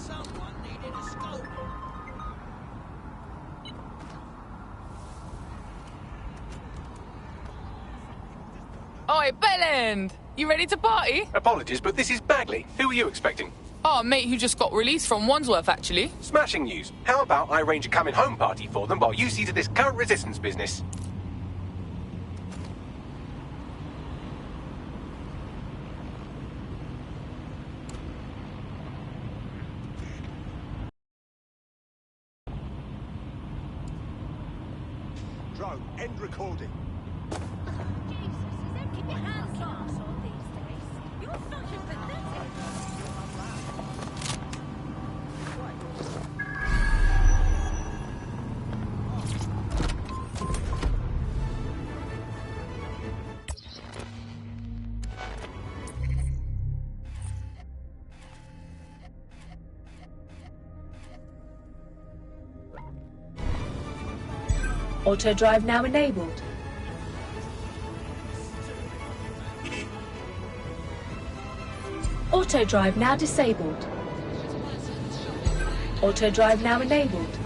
Someone needed a scope. Oi, Bellend! You ready to party? Apologies, but this is Bagley. Who are you expecting? Oh, a mate who just got released from Wandsworth, actually. Smashing news. How about I arrange a coming-home party for them while you see to this current resistance business? Drone, end recording. Keep your hands off all these days. You're fucking pathetic. Auto drive now enabled. Auto drive now disabled. Auto drive now enabled.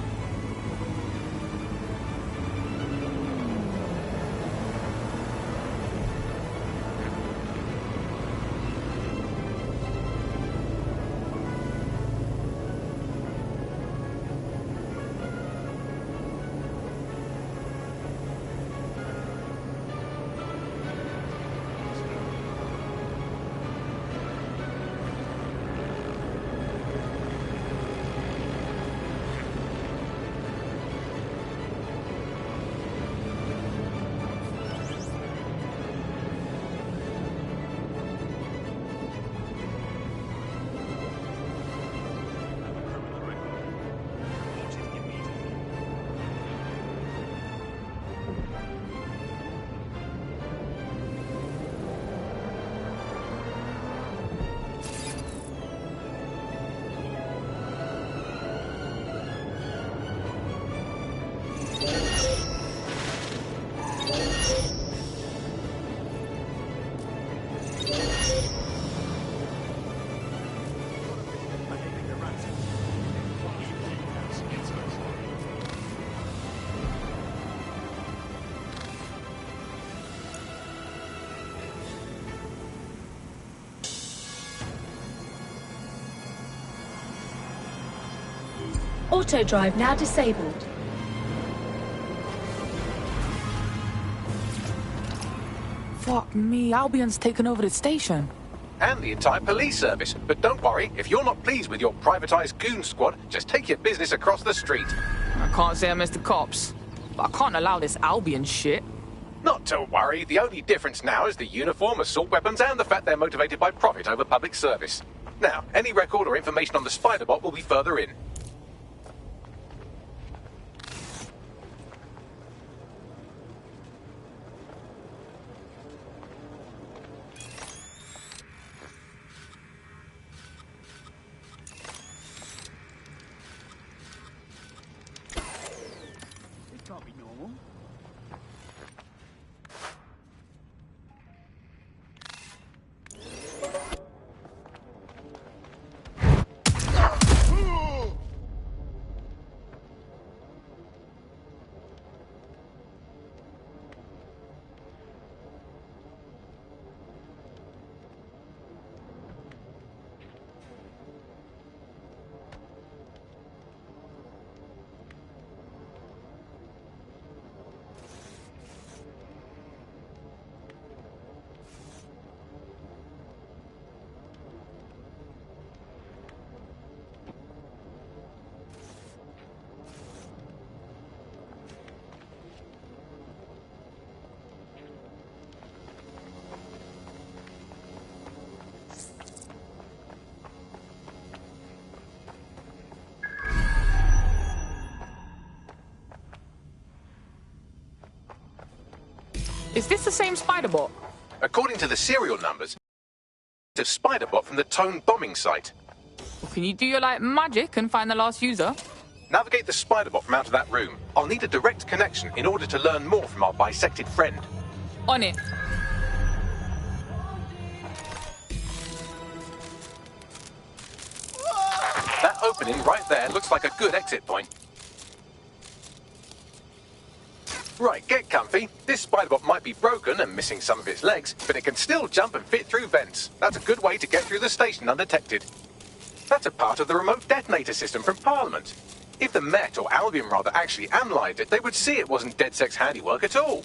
Auto drive now disabled. Fuck me, Albion's taken over the station. And the entire police service. But don't worry, if you're not pleased with your privatized goon squad, just take your business across the street. I can't say I miss the cops, but I can't allow this Albion shit. Not to worry, the only difference now is the uniform, assault weapons, and the fact they're motivated by profit over public service. Now, any record or information on the Spider-Bot will be further in. Can't be normal. Is this the same Spider-Bot? According to the serial numbers, it's a Spider-Bot from the Tone bombing site. Well, can you do your, magic and find the last user? Navigate the Spider-Bot from out of that room. I'll need a direct connection in order to learn more from our bisected friend. On it. That opening right there looks like a good exit point. Right, get comfy. This spider-bot might be broken and missing some of its legs, but it can still jump and fit through vents. That's a good way to get through the station undetected. That's a part of the remote detonator system from Parliament. If the Met, or Albion rather, actually analysed it, they would see it wasn't DedSec's handiwork at all.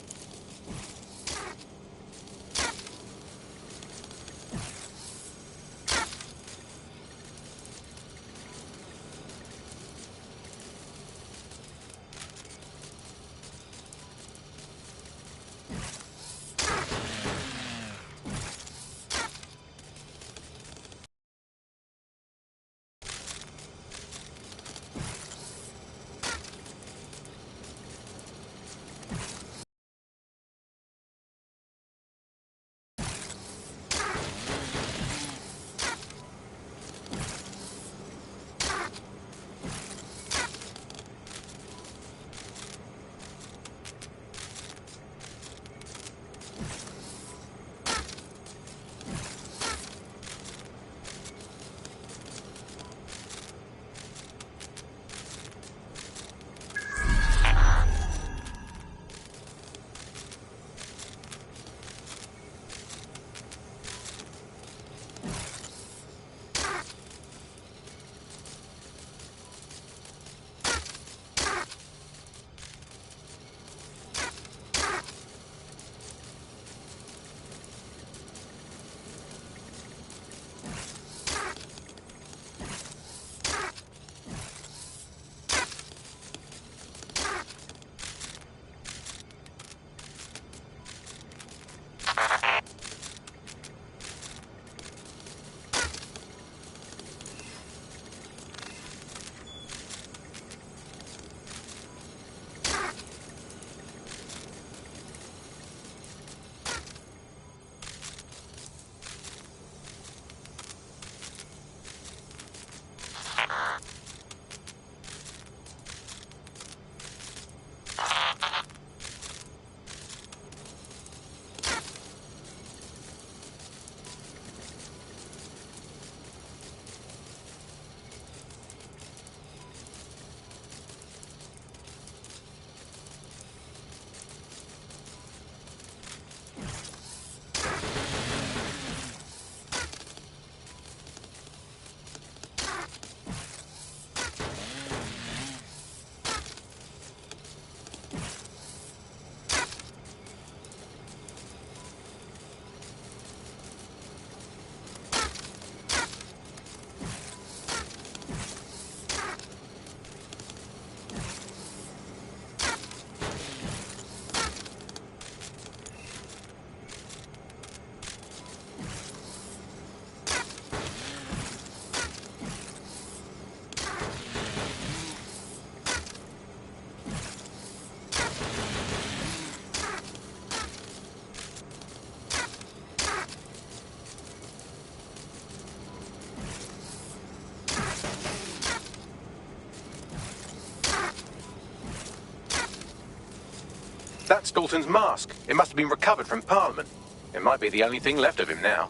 That's Dalton's mask. It must have been recovered from Parliament. It might be the only thing left of him now.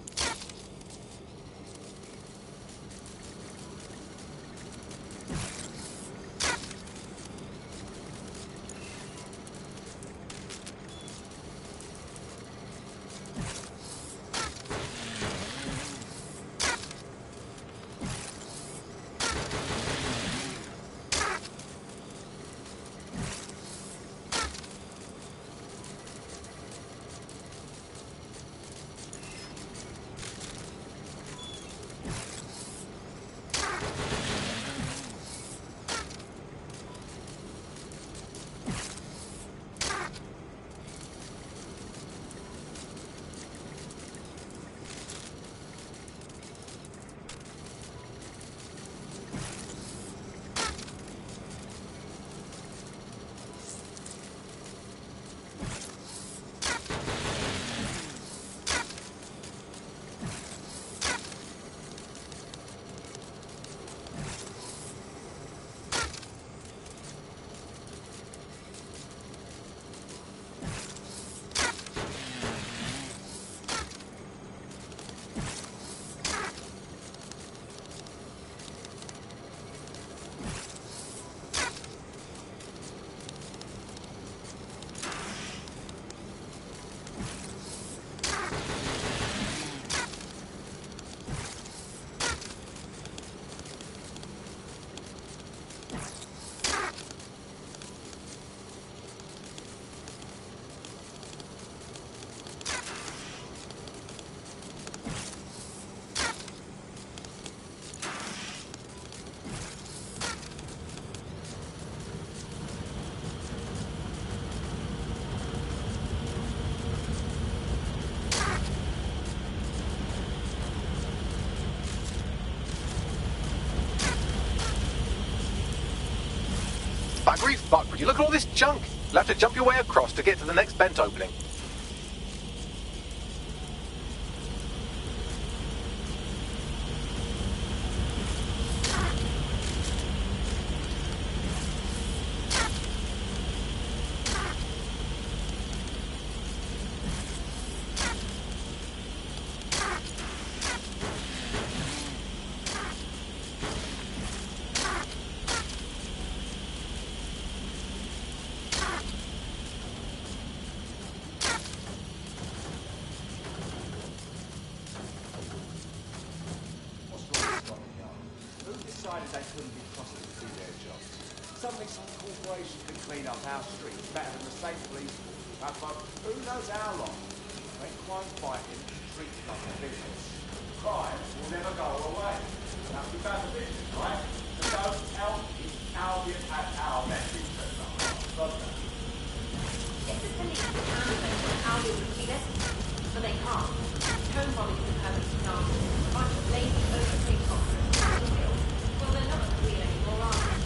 buggery fuck, would you look at all this junk? You'll have to jump your way across to get to the next vent opening. They couldn't be trusted to do their job. Suddenly some corporation can clean up our streets better than the state police. But who knows how long? When crime fighting treats like a business, crime will never go away. That's about the business, right? So don't help Albion at our best interest. If the police can handle Albion would be less, but they can't. Home bombing is a perfect example. A bunch of lazy, overpaid officers killed. Well, they're not real anymore, are they?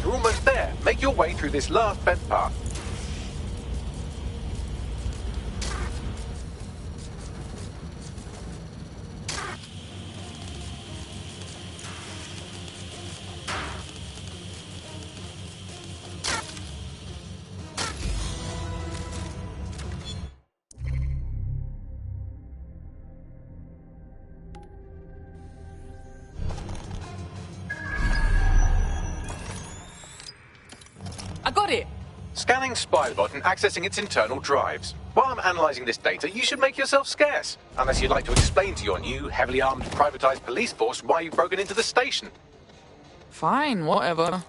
You're almost there. Make your way through this last vent path. I got it! Scanning Spybot and accessing its internal drives. While I'm analysing this data, you should make yourself scarce. Unless you'd like to explain to your new, heavily armed, privatised police force why you've broken into the station. Fine, whatever.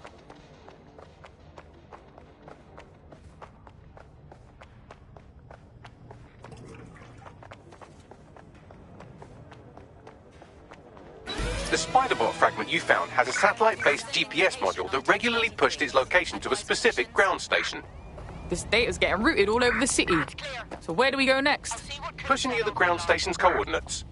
The Spiderbot fragment you found has a satellite-based GPS module that regularly pushed its location to a specific ground station. This data's getting routed all over the city. So where do we go next? Pushing you the ground station's coordinates.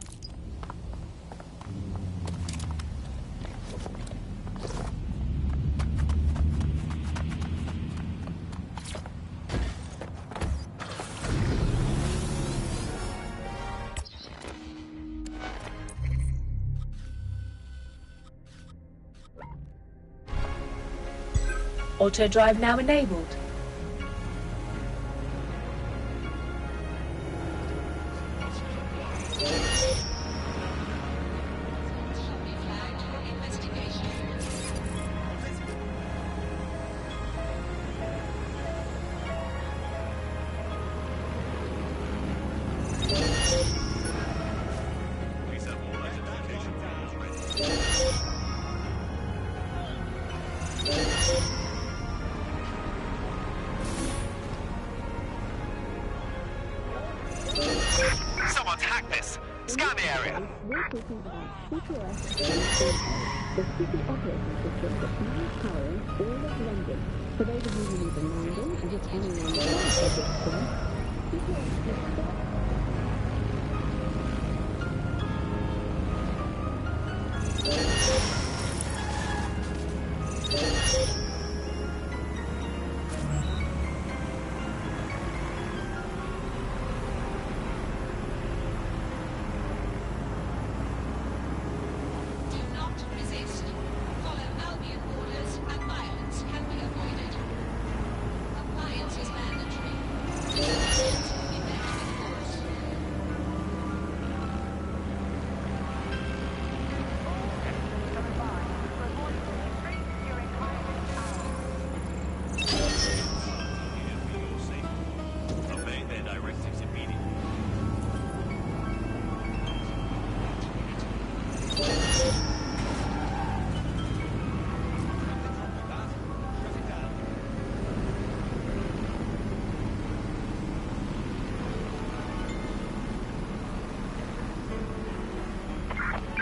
Auto drive now enabled. Someone's hacked this. Scan the area. We're talking about CPS the city operating system that's now powering all of London. For those of you who live in London, as if anyone knows at this point, CPS is stop.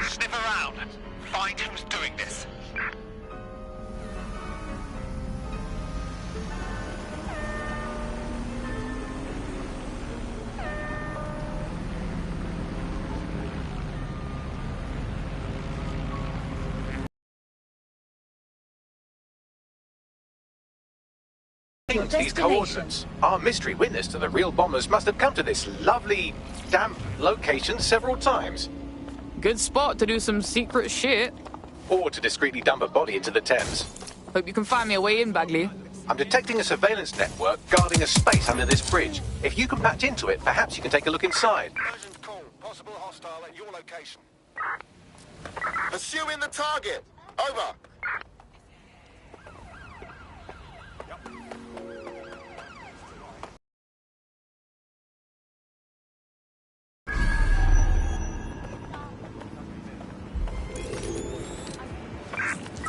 Sniff around. Find who's doing this. Your These destination. coordinates. Our mystery witness to the real bombers must have come to this lovely, damp location several times. Good spot to do some secret shit. Or to discreetly dump a body into the Thames. Hope you can find me a way in, Bagley. I'm detecting a surveillance network guarding a space under this bridge. If you can patch into it, perhaps you can take a look inside. Urgent call. Possible hostile at your location. Pursuing the target. Over.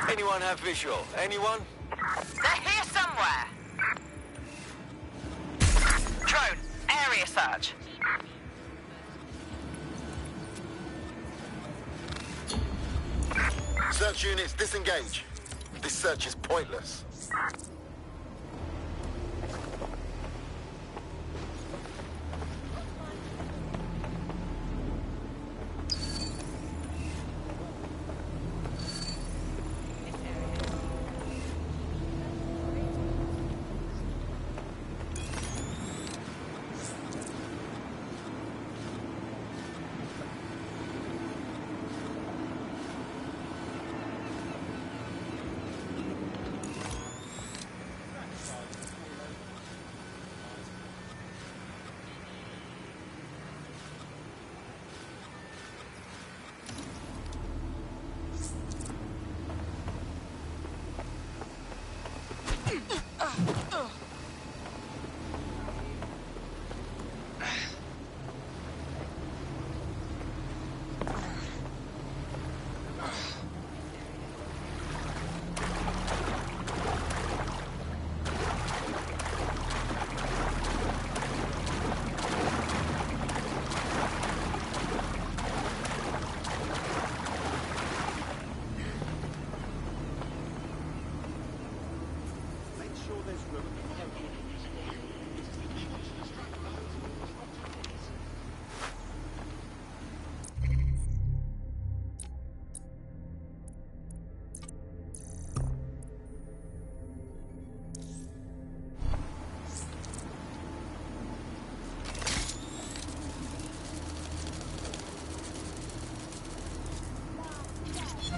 Anyone have visual? Anyone? They're here somewhere. Drone, area search. Search units disengage. This search is pointless.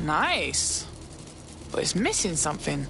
Nice. But it's missing something.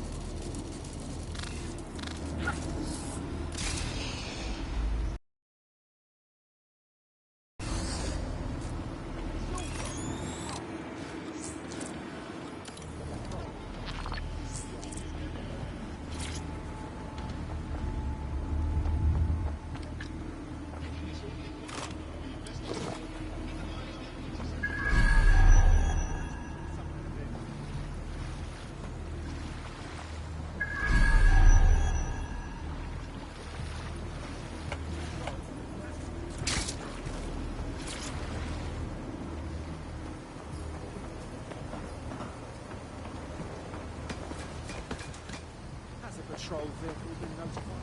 Patrol vehicle been notified?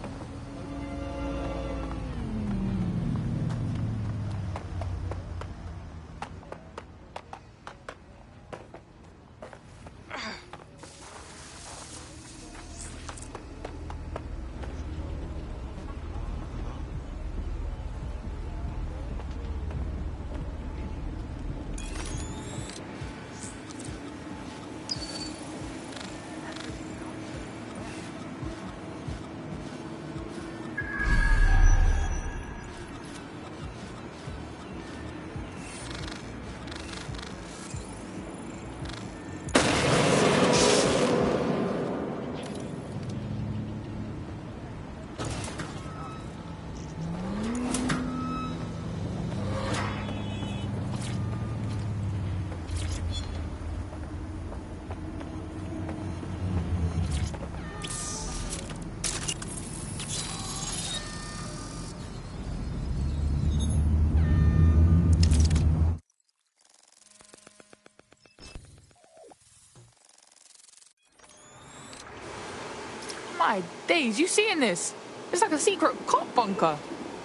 My days, you seeing this? It's like a secret cop bunker.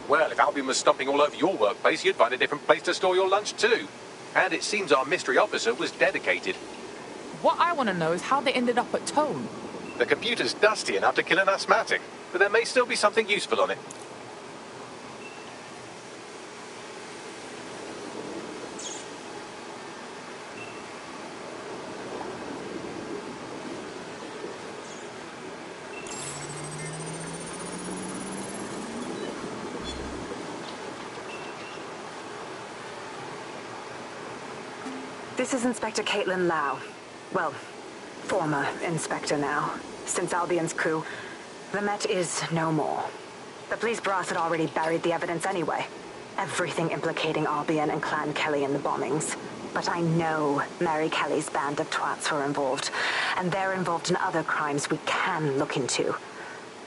Well, if Albion was stomping all over your workplace, you'd find a different place to store your lunch too. And it seems our mystery officer was dedicated. What I want to know is how they ended up at Tone. The computer's dusty enough to kill an asthmatic. but there may still be something useful on it. This is Inspector Caitlin Lau. Well, former inspector now. Since Albion's coup, the Met is no more. The police brass had already buried the evidence anyway. Everything implicating Albion and Clan Kelly in the bombings. But I know Mary Kelly's band of twats were involved, and they're involved in other crimes we can look into.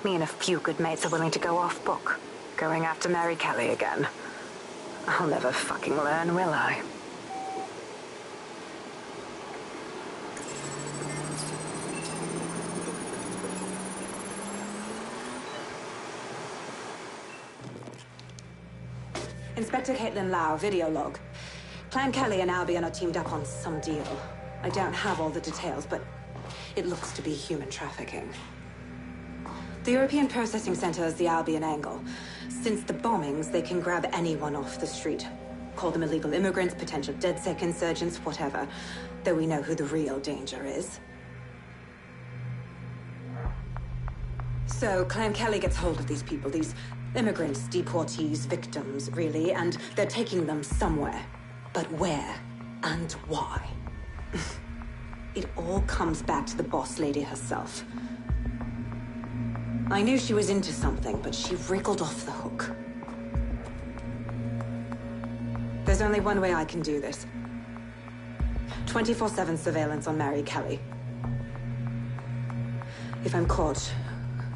Me and a few good mates are willing to go off book, going after Mary Kelly again. I'll never fucking learn, will I? Inspector Caitlin Lau, video log. Clan Kelly and Albion are teamed up on some deal. I don't have all the details, but it looks to be human trafficking. The European Processing Center is the Albion angle. Since the bombings, they can grab anyone off the street. Call them illegal immigrants, potential DedSec insurgents, whatever. Though we know who the real danger is. So, Clan Kelly gets hold of these people, these immigrants, deportees, victims, really, and they're taking them somewhere. But where and why? It all comes back to the boss lady herself. I knew she was into something, but she wriggled off the hook. There's only one way I can do this. 24/7 surveillance on Mary Kelly. If I'm caught,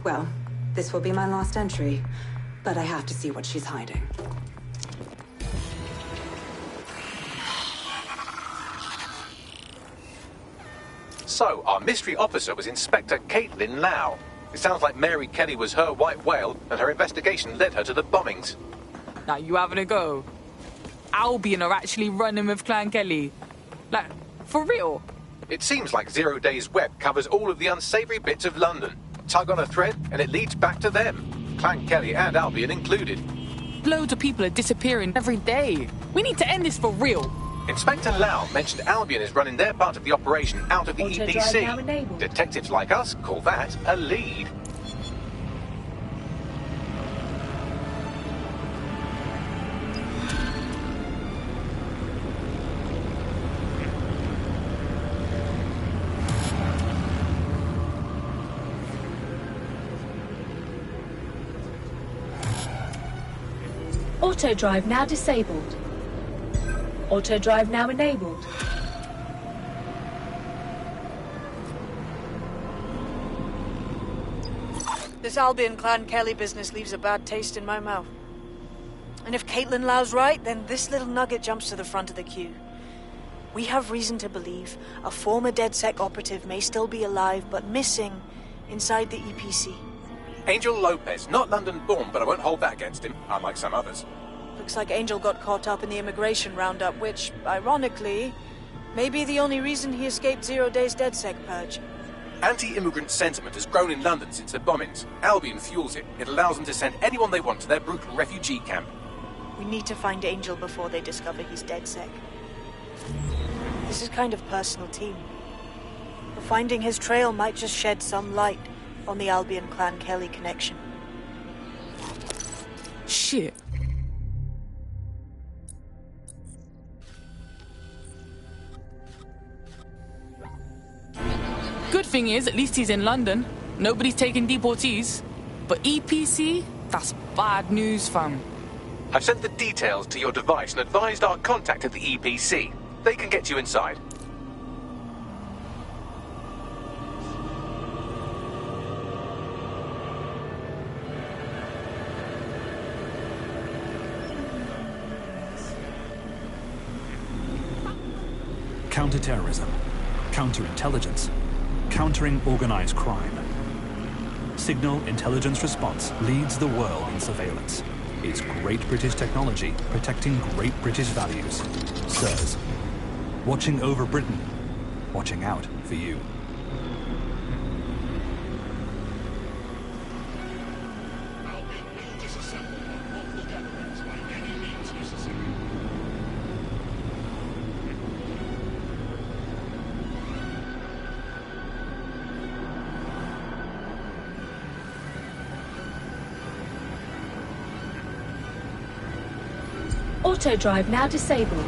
well, this will be my last entry. But I have to see what she's hiding. So, our mystery officer was Inspector Caitlin Lau. It sounds like Mary Kelly was her white whale, and her investigation led her to the bombings. Now you having a go? Albion are actually running with Clan Kelly. Like, for real? It seems like Zero Days Web covers all of the unsavory bits of London. Tug on a thread, and it leads back to them. Clan Kelly and Albion included. Loads of people are disappearing every day. We need to end this for real. Inspector Lau mentioned Albion is running their part of the operation out of the Auto drive EPC. now enabled. Detectives like us call that a lead. Auto drive now disabled. Auto drive now enabled. This Albion Clan Kelly business leaves a bad taste in my mouth. And if Caitlin Lau's right, then this little nugget jumps to the front of the queue. We have reason to believe a former DedSec operative may still be alive, but missing inside the EPC. Angel Lopez, not London-born, but I won't hold that against him, unlike some others. Looks like Angel got caught up in the immigration roundup, which, ironically, may be the only reason he escaped 0 Days DedSec purge. Anti-immigrant sentiment has grown in London since the bombings. Albion fuels it. It allows them to send anyone they want to their brutal refugee camp. We need to find Angel before they discover he's DedSec. This is kind of personal team. But finding his trail might just shed some light on the Albion Clan Kelly connection. Shit. Good thing is, at least he's in London. Nobody's taking deportees. But EPC? That's bad news, fam. I've sent the details to your device and advised our contact at the EPC. They can get you inside. Counter-terrorism, counterintelligence, countering organized crime. Signal Intelligence Response leads the world in surveillance. It's great British technology protecting great British values. Sirs, watching over Britain, watching out for you. Auto drive now disabled.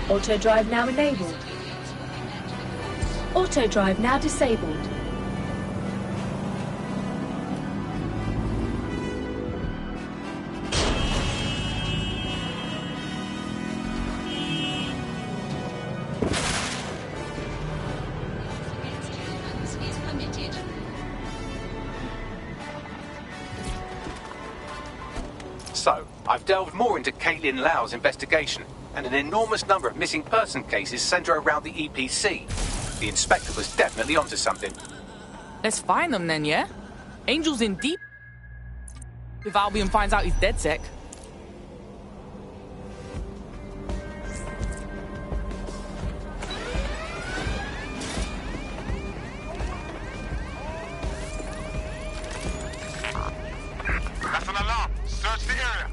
Auto drive now enabled. Auto drive now disabled. So, I've delved more into Caitlin Lau's investigation, and an enormous number of missing person cases centre around the EPC. The inspector was definitely onto something. Let's find them then, yeah? Angel's in deep. If Albion finds out he's dead sick. That's an alarm. Search the area.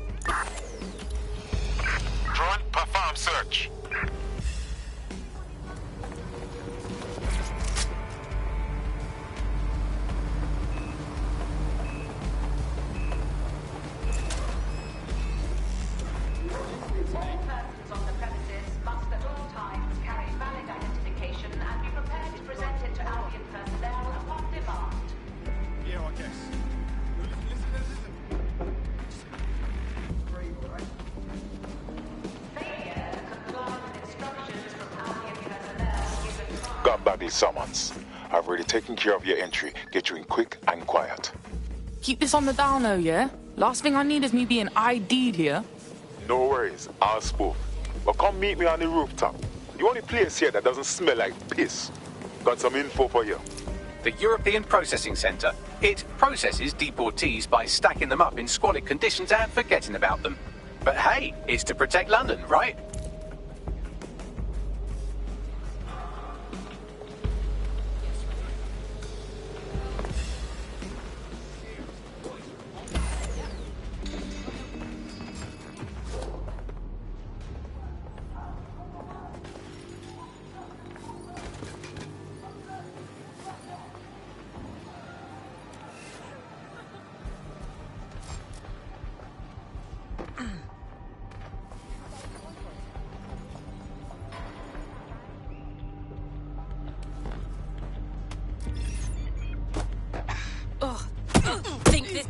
Drone, perform search. All persons on the premises must at all times carry valid identification and be prepared to present it to Albion personnel upon demand. Yeah, I guess. Failure to comply with instructions from Albion personnel given time. Got back these summons. I've already taken care of your entry. Get you in quick and quiet. Keep this on the down low, yeah? Last thing I need is me being ID'd here. No worries, I'll spoof. But come meet me on the rooftop. The only place here that doesn't smell like piss. Got some info for you. The European Processing Centre. It processes deportees by stacking them up in squalid conditions and forgetting about them. But hey, it's to protect London, right? Think this.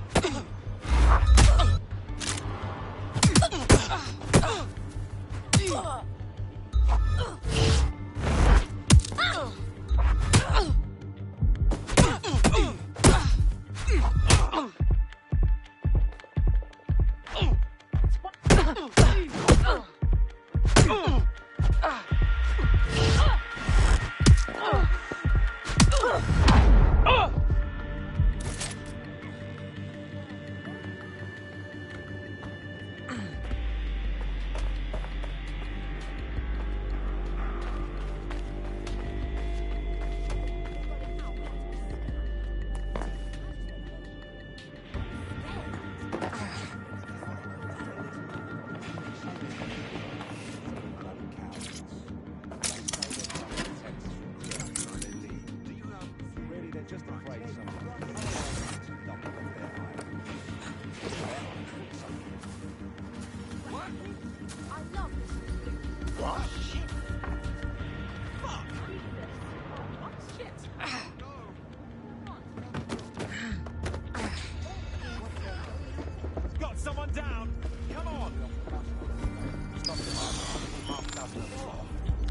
Got someone down. Come on.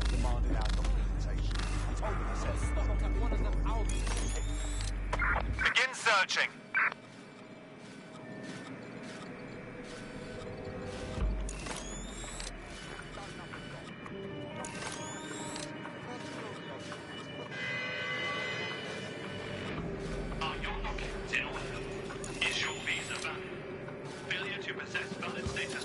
Demanding our documentation. I told him I said, stop like one of them Albion. Begin searching. Are you looking to deal with them? Is your visa valid? Failure to possess valid status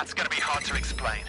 That's gonna be hard to explain.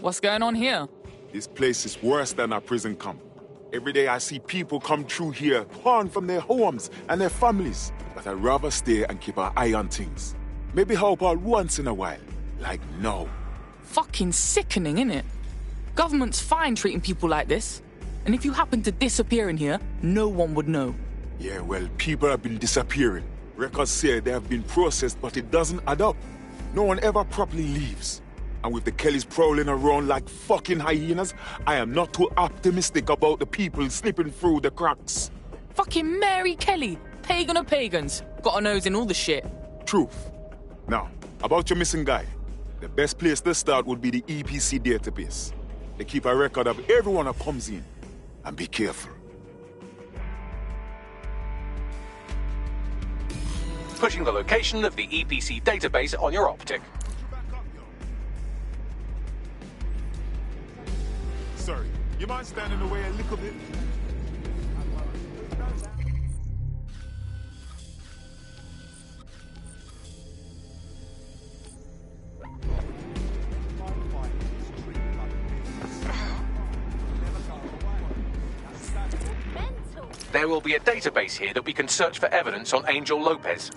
What's going on here? This place is worse than a prison camp. Every day I see people come through here, torn from their homes and their families. But I'd rather stay and keep an eye on things. Maybe help out once in a while. Like now. Fucking sickening, innit? Government's fine treating people like this. And if you happen to disappear in here, no one would know. Yeah, well, people have been disappearing. Records say they have been processed, but it doesn't add up. No one ever properly leaves. And with the Kellys prowling around like fucking hyenas, I am not too optimistic about the people slipping through the cracks. Fucking Mary Kelly, pagan of pagans. Got a nose in all the shit. Truth. Now, about your missing guy. The best place to start would be the EPC database. They keep a record of everyone that comes in. And be careful. Pushing the location of the EPC database on your optic. Sorry, you might stand in the way a little bit. There will be a database here that we can search for evidence on Angel Lopez.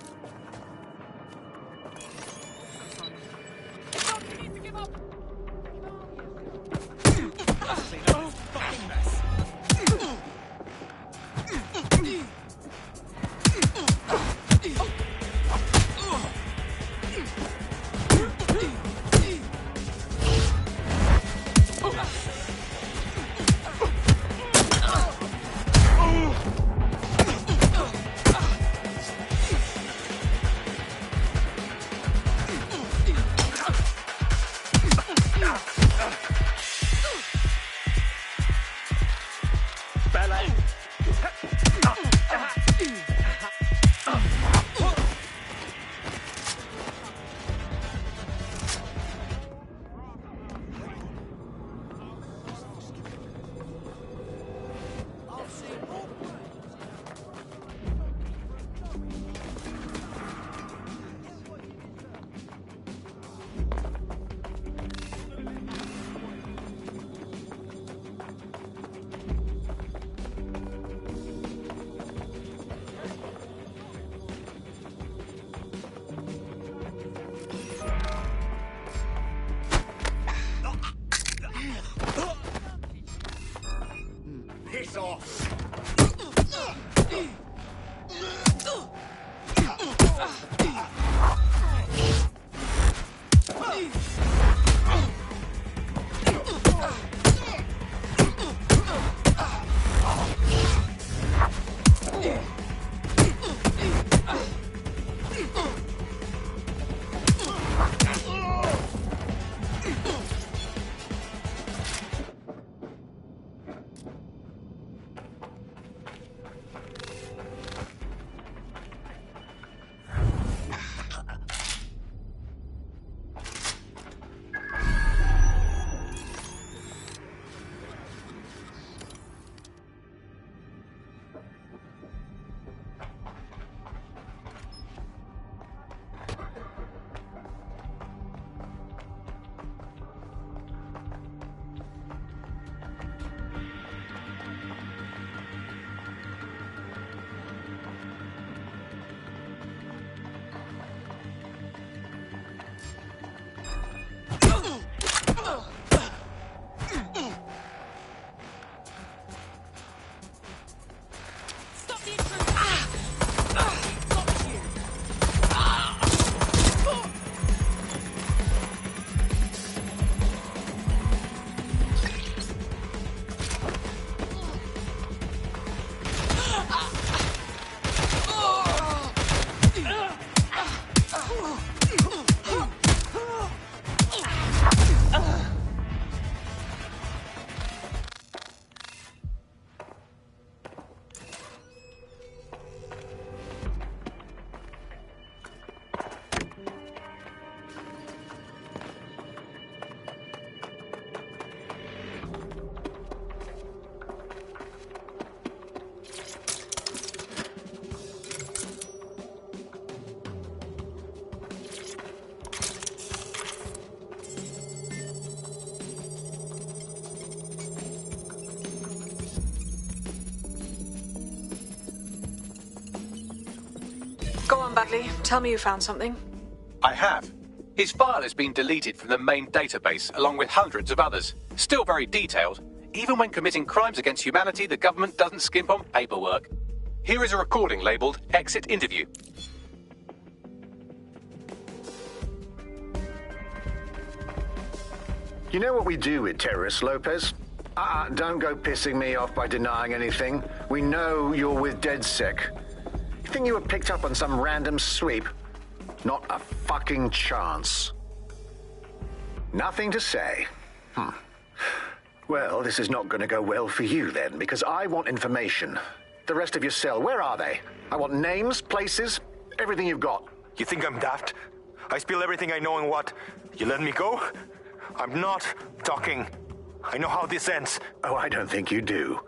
Go on, Bagley. Tell me you found something. I have. His file has been deleted from the main database, along with hundreds of others. Still very detailed. Even when committing crimes against humanity, the government doesn't skimp on paperwork. Here is a recording labelled Exit Interview. You know what we do with terrorists, Lopez? Don't go pissing me off by denying anything. We know you're with DedSec. You think you were picked up on some random sweep? Not a fucking chance. Nothing to say. Well, this is not going to go well for you then, because I want information. The rest of your cell, where are they? I want names, places, everything you've got. You think I'm daft? I spill everything I know and what? You let me go? I'm not talking. I know how this ends. Oh, I don't think you do.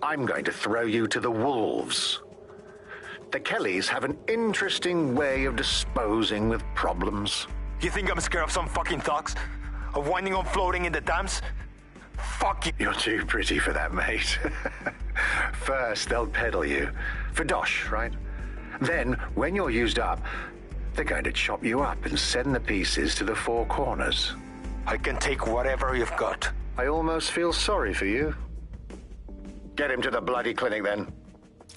I'm going to throw you to the wolves. The Kellys have an interesting way of disposing with problems. You think I'm scared of some fucking thugs? Of winding up floating in the dams? Fuck you. You're too pretty for that, mate. First, they'll peddle you. For dosh, right? Then, when you're used up, they're going to chop you up and send the pieces to the four corners. I can take whatever you've got. I almost feel sorry for you. Get him to the bloody clinic, then.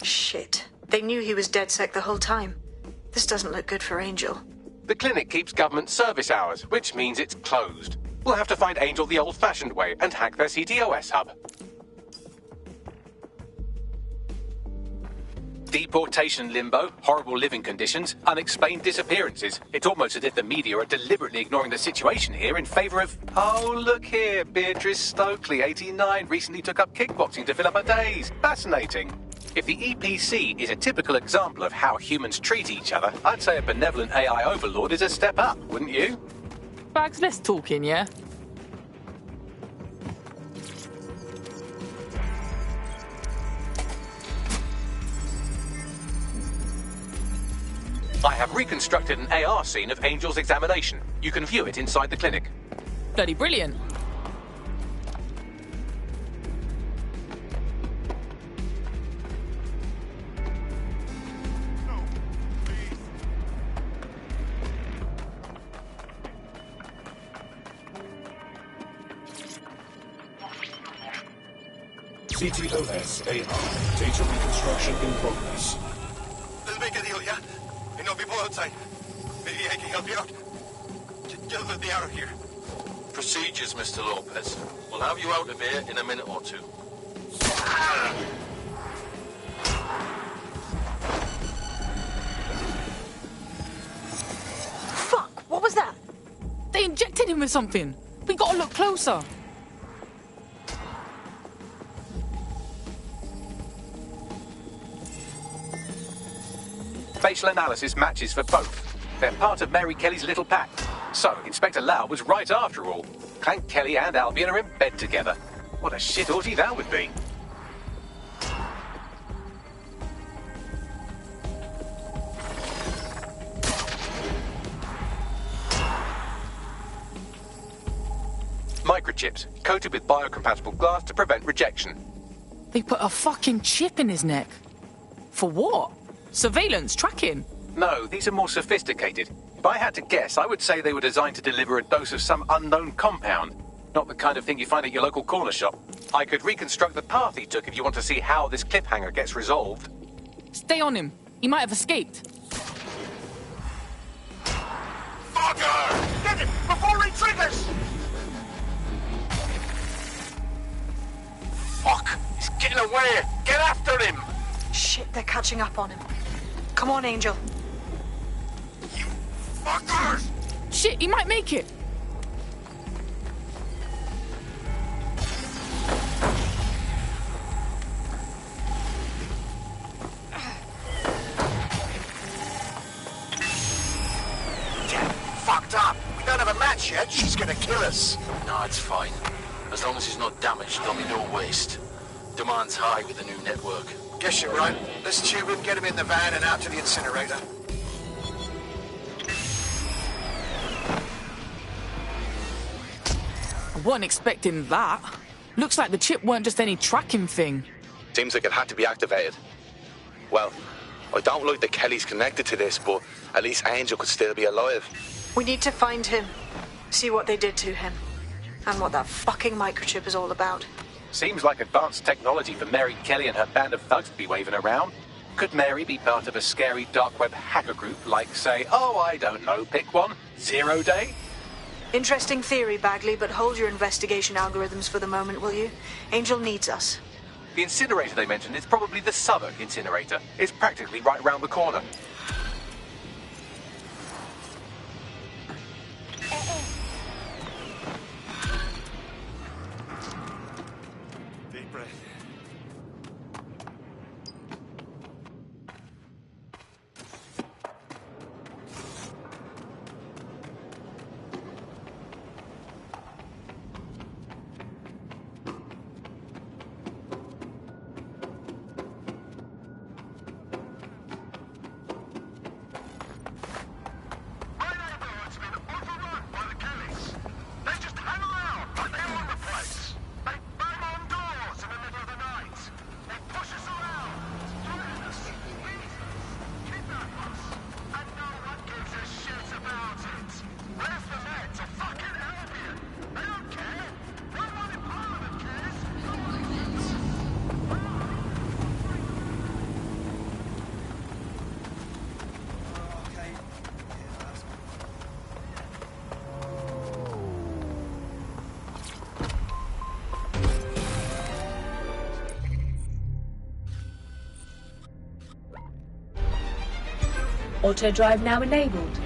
Shit. They knew he was DedSec the whole time. This doesn't look good for Angel. The clinic keeps government service hours, which means it's closed. We'll have to find Angel the old-fashioned way and hack their CTOS hub. Deportation limbo, horrible living conditions, unexplained disappearances. It's almost as if the media are deliberately ignoring the situation here in favour of... Oh, look here, Beatrice Stokely, 89, recently took up kickboxing to fill up her days. Fascinating. If the EPC is a typical example of how humans treat each other, I'd say a benevolent AI overlord is a step up, wouldn't you? Bags, less talking, yeah? I have reconstructed an AR scene of Angel's examination. You can view it inside the clinic. Bloody brilliant. CTOS AR. Data reconstruction in progress. Let's make a deal, yeah? I know people outside. Maybe I can help you out. Just let me out of here. Procedures, Mr. Lopez. We'll have you out of here in a minute or two. Fuck! What was that? They injected him with something. We gotta look closer. Facial analysis matches for both. They're part of Mary Kelly's little pack. So, Inspector Lau was right after all. Clank Kelly and Albion are in bed together. What a shit orgy that would be. Microchips, coated with biocompatible glass to prevent rejection. They put a fucking chip in his neck. For what? Surveillance, tracking? No, these are more sophisticated. If I had to guess, I would say they were designed to deliver a dose of some unknown compound. Not the kind of thing you find at your local corner shop. I could reconstruct the path he took if you want to see how this cliffhanger gets resolved. Stay on him. He might have escaped. Fucker! Get him before he triggers! Fuck! He's getting away! Get after him! Shit, they're catching up on him. Come on, Angel. You fuckers! Shit, he might make it. Fucked up! We don't have a match yet. She's gonna kill us. No, it's fine. As long as he's not damaged, there'll be no waste. Demand's high with the new network. Guess you're right. Let's tube him, get him in the van and out to the incinerator. I wasn't expecting that. Looks like the chip weren't just any tracking thing. Seems like it had to be activated. Well, I don't like that Kelly's connected to this, but at least Angel could still be alive. We need to find him, see what they did to him, and what that fucking microchip is all about. Seems like advanced technology for Mary Kelly and her band of thugs to be waving around. Could Mary be part of a scary dark web hacker group like, say, oh, I don't know, pick one, 0 Day? Interesting theory, Bagley, but hold your investigation algorithms for the moment, will you? Angel needs us. The incinerator they mentioned is probably the Southwark incinerator. It's practically right round the corner. Deep breath. Auto drive now enabled.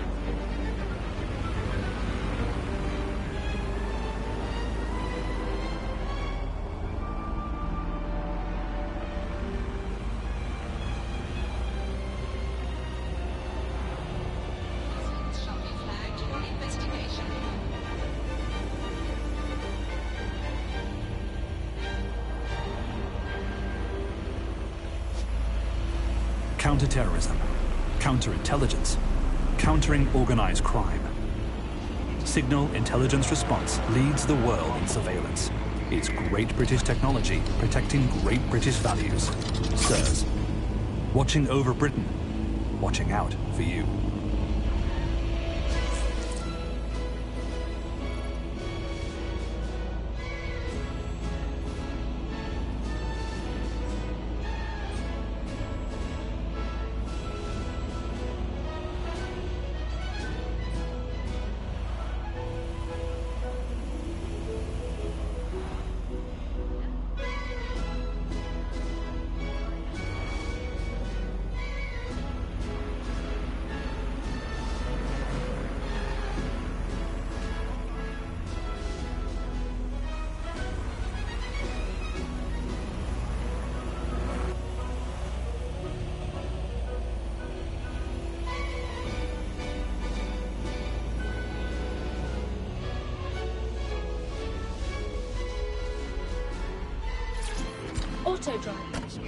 Counterterrorism, counterintelligence, countering organized crime. Signal Intelligence Response leads the world in surveillance. It's great British technology protecting great British values. Sirs, watching over Britain, watching out for you. Auto drive.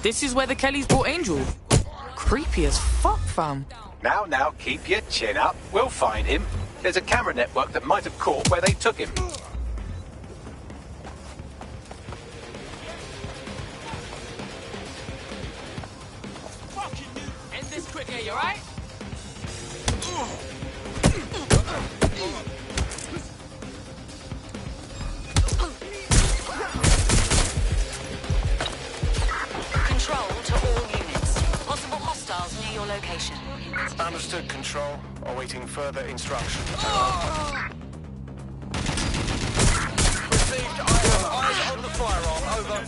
This is where the Kellys brought Angel. Creepy as fuck, fam. Now, keep your chin up. We'll find him. There's a camera network that might have caught where they took him. End this quick, eh, you alright? Control to all units. Possible hostiles near your location. Understood, Control. Awaiting further instruction. Received eyes on the firearm. Over.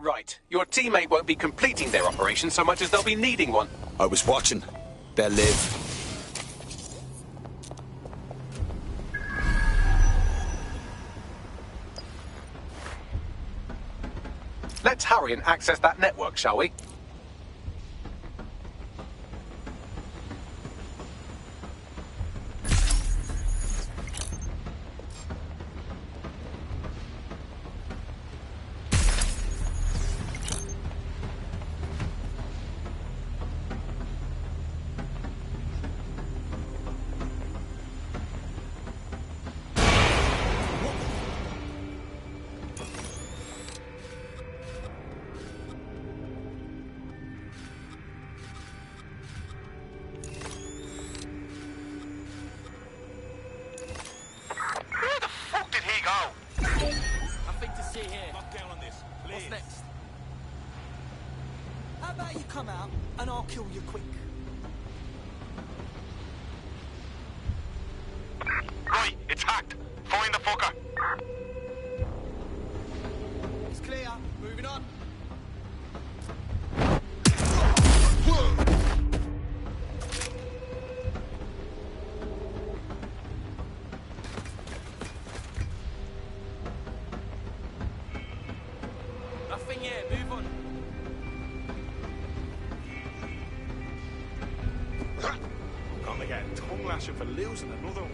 Right. Your teammate won't be completing their operation so much as they'll be needing one. I was watching. They'll live. Let's hurry and access that network, shall we? Nothing to see here. Lock down on this, please. What's next? How about you come out and I'll kill you quick? Right, it's hacked. Find the fucker. It's clear. Moving on. Nothing yet. Move on. I'm gonna get a tongue lashing for losing another one.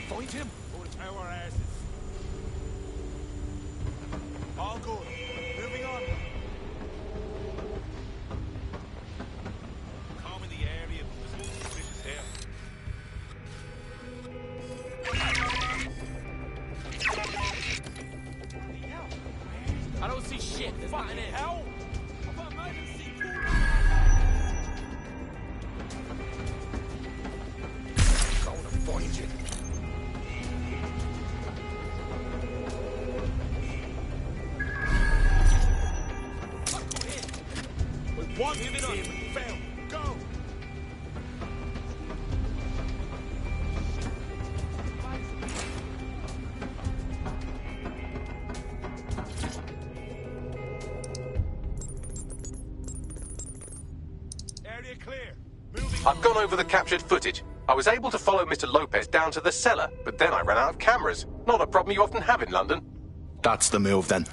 Find him. Put our asses. All good. Moving on. Combing the area, but there's nothing suspicious here. I don't see shit. There's nothing in. Hell! I've got emergency call. Going to find you. One team fail. Go! Area clear. Moving I've gone over the captured footage. I was able to follow Mr. Lopez down to the cellar, but then I ran out of cameras. Not a problem you often have in London. That's the move then.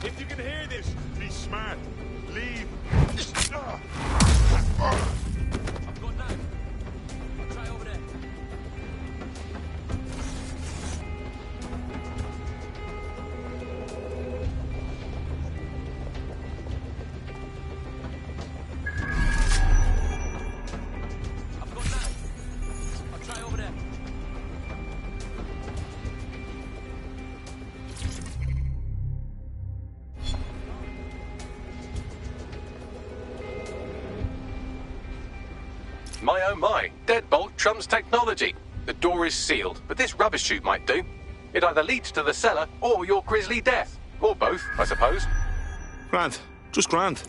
If you can hear this, be smart. Leave. I've got none. I'll try over there. I've got none. I'll try over there. My oh my, deadbolt trumps technology. The door is sealed, but this rubbish chute might do. It either leads to the cellar or your grisly death. Or both, I suppose. Grant. Just Grant.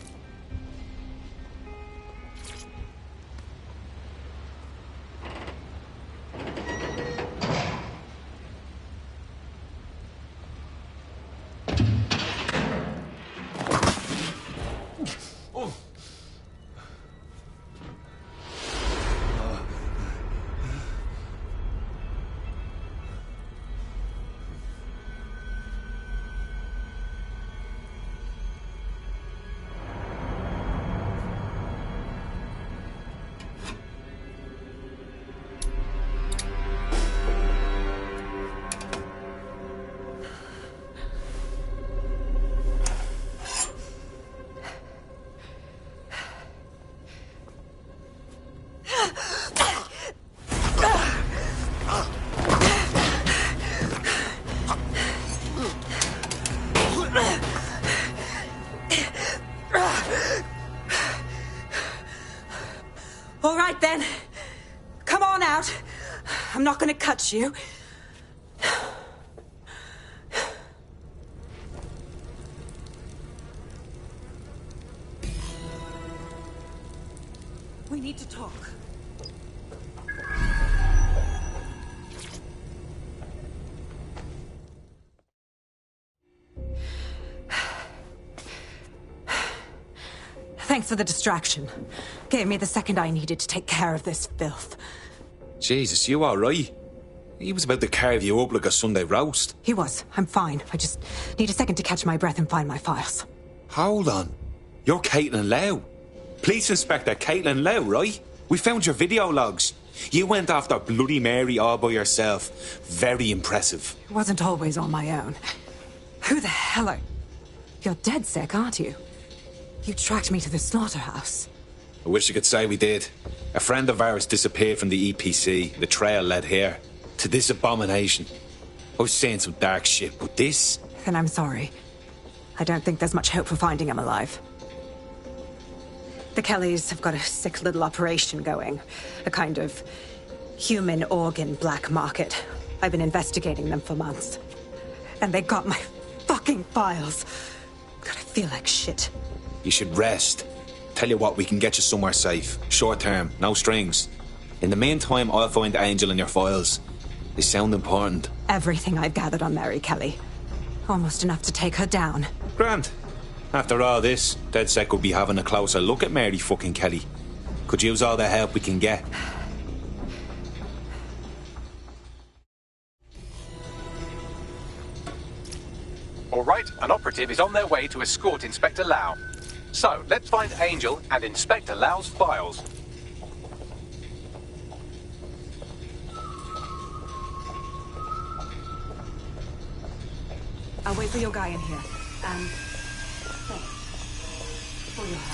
All right then. Come on out. I'm not gonna cut you. We need to talk. Thanks for the distraction. Gave me the second I needed to take care of this filth. Jesus, you alright? He was about to carve you up like a Sunday roast. He was. I'm fine. I just need a second to catch my breath and find my files. Hold on. You're Caitlin Lau. Police Inspector Caitlin Lau, right? We found your video logs. You went after Bloody Mary all by yourself. Very impressive. It wasn't always on my own. Who the hell are... You're dead sick, aren't you? You tracked me to the slaughterhouse. I wish I could say we did. A friend of ours disappeared from the EPC. The trail led here. To this abomination. I was saying some dark shit, but this... Then I'm sorry. I don't think there's much hope for finding him alive. The Kellys have got a sick little operation going. A kind of human organ black market. I've been investigating them for months. And they got my fucking files. God, I feel like shit. You should rest. Tell you what, we can get you somewhere safe. Short term, no strings. In the meantime, I'll find Angel in your files. They sound important. Everything I've gathered on Mary Kelly. Almost enough to take her down. Grand. After all this, DedSec will be having a closer look at Mary fucking Kelly. Could use all the help we can get. All right, an operative is on their way to escort Inspector Lau. So, let's find Angel and Inspector Lau's files. I'll wait for your guy in here.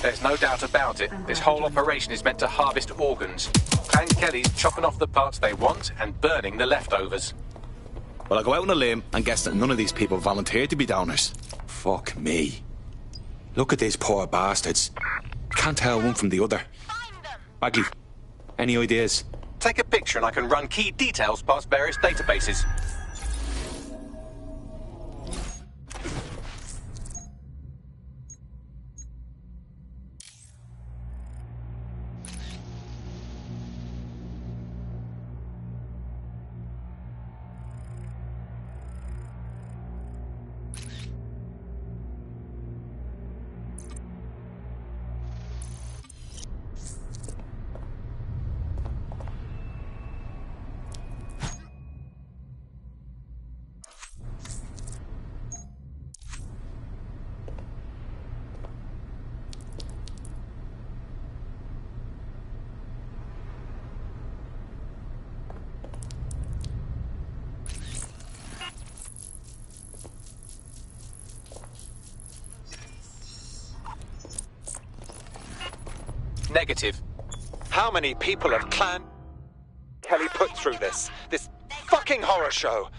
There's no doubt about it. This whole operation is meant to harvest organs. Clan Kelly's chopping off the parts they want and burning the leftovers. Well, I'll go out on a limb and guess that none of these people volunteered to be donors. Fuck me. Look at these poor bastards. Can't tell one from the other. Bagley, any ideas? Take a picture and I can run key details past various databases. Negative. How many people have Clan Kelly put through this fucking horror show?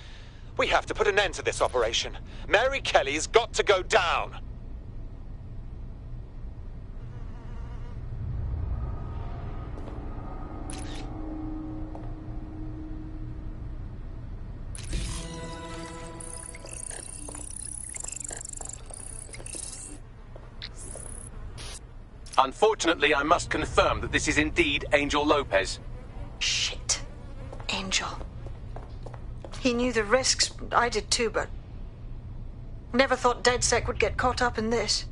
We have to put an end to this operation. Mary Kelly's got to go down. Unfortunately, I must confirm that this is indeed Angel Lopez. Shit. Angel. He knew the risks. I did too, but... never thought DedSec would get caught up in this.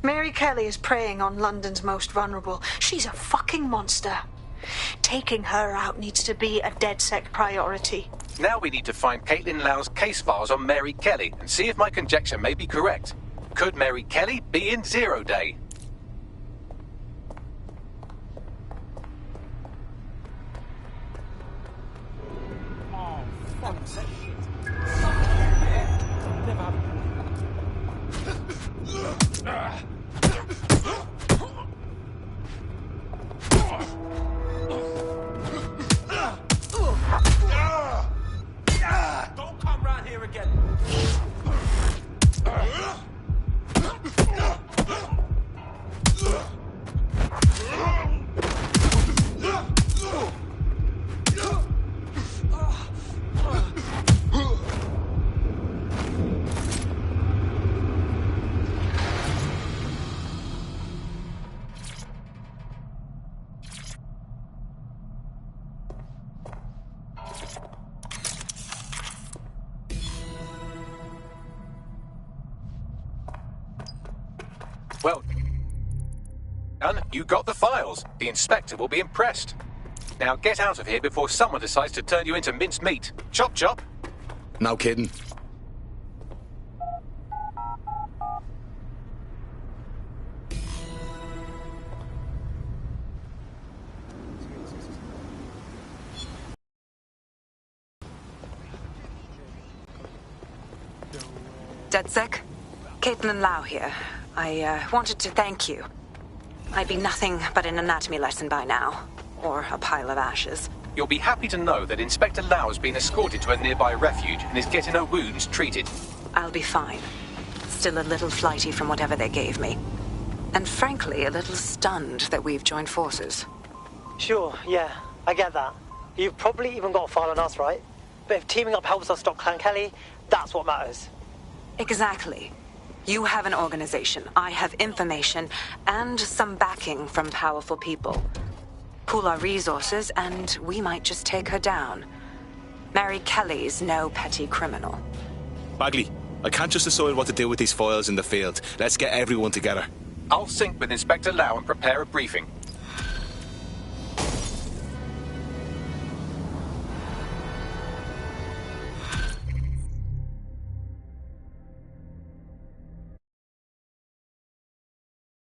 Mary Kelly is preying on London's most vulnerable. She's a fucking monster. Taking her out needs to be a DedSec priority. Now we need to find Caitlin Lau's case files on Mary Kelly and see if my conjecture may be correct. Could Mary Kelly be in Zero Day? Don't come round here again. And you got the files. The inspector will be impressed. Now get out of here before someone decides to turn you into minced meat. Chop chop. No kidding. DedSec? Caitlin Lau here. I wanted to thank you. I'd be nothing but an anatomy lesson by now. Or a pile of ashes. You'll be happy to know that Inspector Lau has been escorted to a nearby refuge and is getting her wounds treated. I'll be fine. Still a little flighty from whatever they gave me. And frankly, a little stunned that we've joined forces. Sure, yeah, I get that. You've probably even got a file on us, right? But if teaming up helps us stop Clan Kelly, that's what matters. Exactly. You have an organization, I have information, and some backing from powerful people. Pool our resources, and we might just take her down. Mary Kelly's no petty criminal. Bagley, I can't just decide what to do with these files in the field. Let's get everyone together. I'll sync with Inspector Lau and prepare a briefing.